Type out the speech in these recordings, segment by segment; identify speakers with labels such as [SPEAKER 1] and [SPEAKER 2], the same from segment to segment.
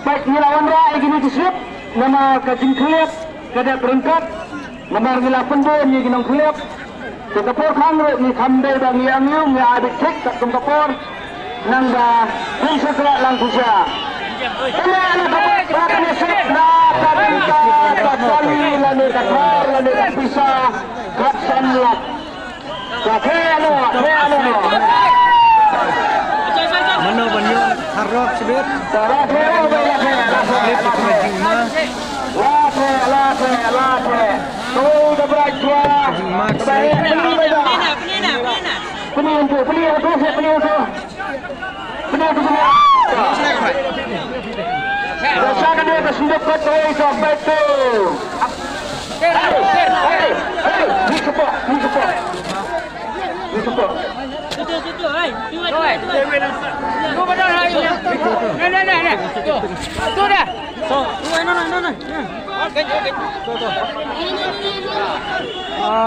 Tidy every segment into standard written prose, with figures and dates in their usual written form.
[SPEAKER 1] Baik, lawan Rai gini disip nama kajing klip kada berengkat nama ngila pendon ni ginong klip kapor khang ni khamde bang yang yung ya abik tek tak kapor nang ba kung sakla lang kusa kaya ana kapor kana sip na kadita kadali lani kathar lani kapisa katsanlat kakelo Mano banyo harok sibet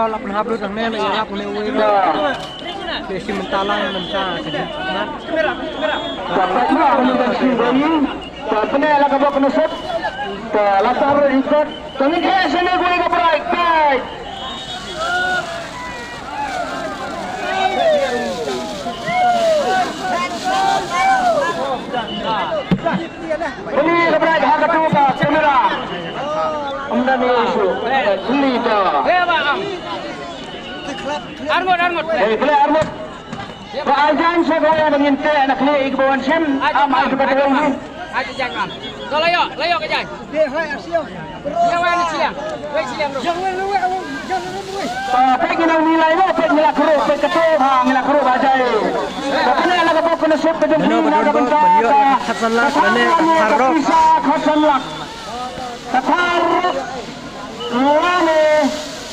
[SPEAKER 1] lapan hablut ang nene ya lapun ewe besi mentalang menca sedikit dapat menunjukkan simboli dapat ala kabok nusuk latar ikut kami kesana gue ke baik baik Beli keberat harga tuka kamera. Amdan isu. Beli to. Armut. Beli armut. Paajan saya menginte anak ni ikbawan sem. Amal juga terung. Aja jangan. So layo ke jai. Hai asyam. Yang mana siang? Wei siang tu. Jangan luwe. Tapi kita nilai lo pet nilai kru pet ketuh nilai kru bajai. Tapi ni anak apa kena sep ke jemput nak bentar. Khasanlak mana kharok. Khasanlak. Kharok. Lane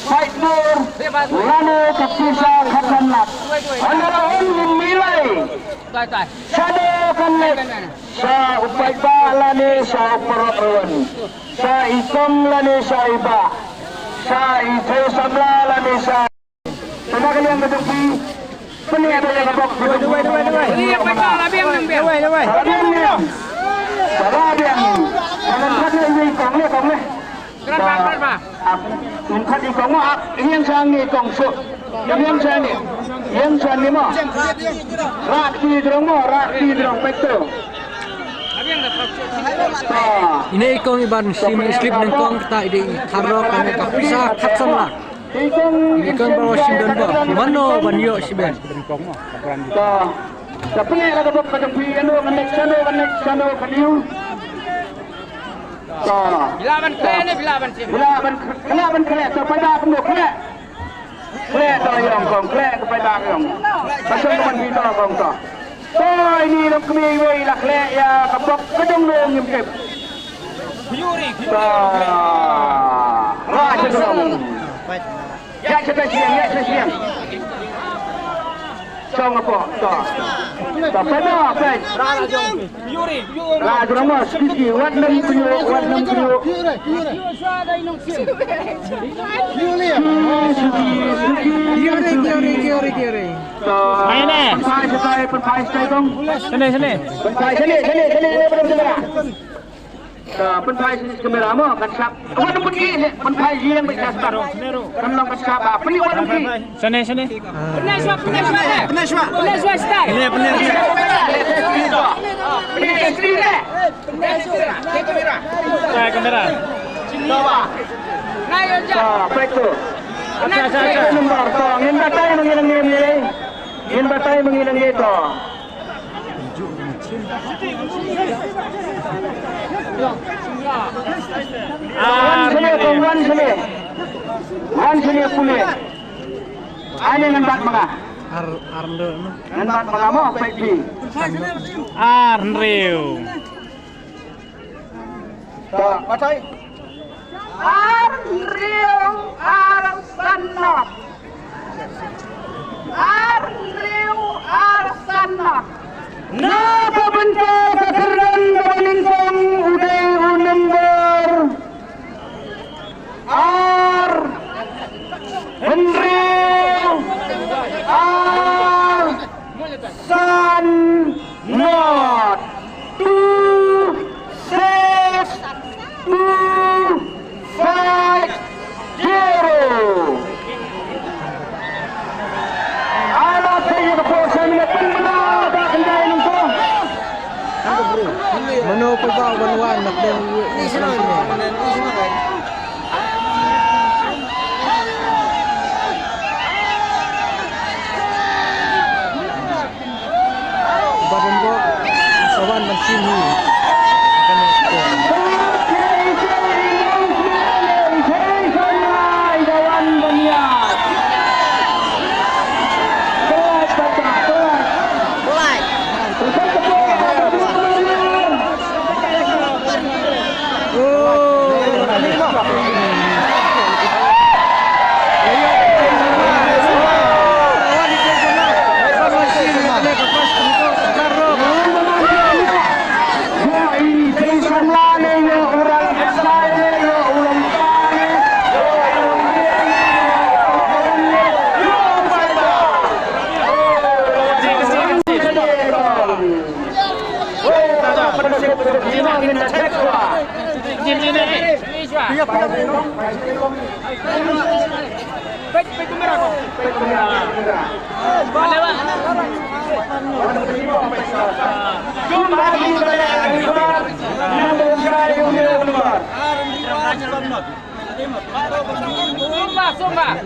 [SPEAKER 1] Fight Nur. Lane kapisa khasanlak. Anda orang nilai. Sada kanet. Sa upay ba lane sa uparon. Sa ikong lane sa iba. Sa ito sabla lane sa. Pagkakali ang kadagpi. Paniyato yung kabok. Paniyak pa ito. Labiang ng biang. Labiang niya. Labiang. Nangat na yung ikong niya. Kong niya. Keran ba? Nangat ikong mo. Iyang saan ni ikong so. Iyang saan ni. Iyang saan ni mo. Rak tidrong mo. Rak tidrong. Pekto. Ini ikong iban sim slip ng kong kita ide karok kami kapisa katsan lah. Ini ikong bawa sim dan ba. Mano banyo siben. Tapi ni laga bok kadang pi anu kanu kaniu. Bilaban kle ni bilaban sim. Bilaban kle to pada penduk kle. Kle to yang kong kle kepada yang. Pasal teman pi to kong to. Oh ini nak kami wei lah kle ya kapok kedong dong nyemkep. Yuri. Raja dong. Ya siang. Song apa? Tak pernah apa? Yuri. Raja dong mas. Kiki wat nem kuyo. Yuri. Mana? saya penpai saya dong.
[SPEAKER 2] Sini.
[SPEAKER 1] Penpai sini belum kamera. Penpai sini kamera mo kan sap. Warna putih penpai yang bekas tar. Kan long kan sap. Peni warna putih.
[SPEAKER 2] Sini.
[SPEAKER 1] Peneswa style. Ini istri deh.
[SPEAKER 2] Kamera.
[SPEAKER 1] Coba. Naik aja. Baik tu. Nomor tu. Ingin batai mengilang itu. Wan sini pulih. Ini ngembat mengah. Ngembat mengah mau baik di.
[SPEAKER 2] Arnriu.
[SPEAKER 1] Batai. Arnriu Arsanot. Arnriu Arsanot. Napa bentuk kekeran balinsong udah number R Henry R San Not 262550. Alat saya kepuasan
[SPEAKER 3] Mano pagbaw banwan nakdang ni sino badan ko sawan man sini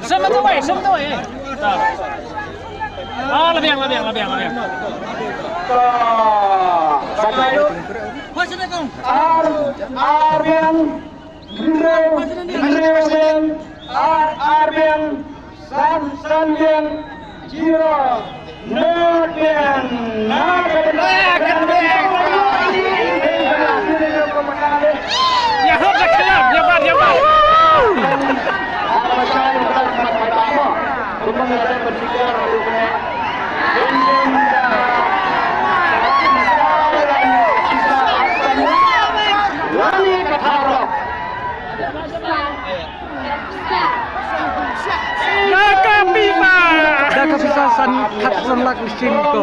[SPEAKER 2] Sama tu weh. Oh, lebih. Nakapisasan kat sanlak isin ko.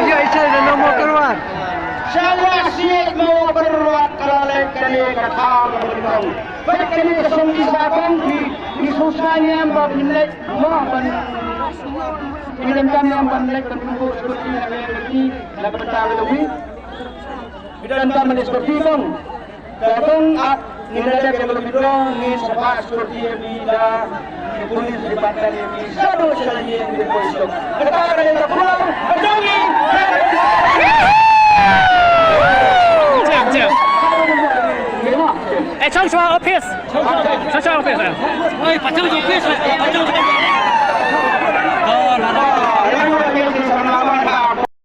[SPEAKER 2] Ya isa na nomor keluar.
[SPEAKER 1] Saya siap mau berbuat kalau kalian kata beritahu. Baik kalian kesungguh sabang di susahnya memilih mau Ingin yang bandek berkumpul seperti ini dapat tahu lebih. Bidan kami seperti itu. Kadang ada yang lebih dong ni sebab seperti bila polis dipatkan ini satu sekali yang dipolis. Kita ada yang pulang berdiri.
[SPEAKER 2] Jam. Chong chua office. Chong chua office. Oi, 把这个 office，把这个。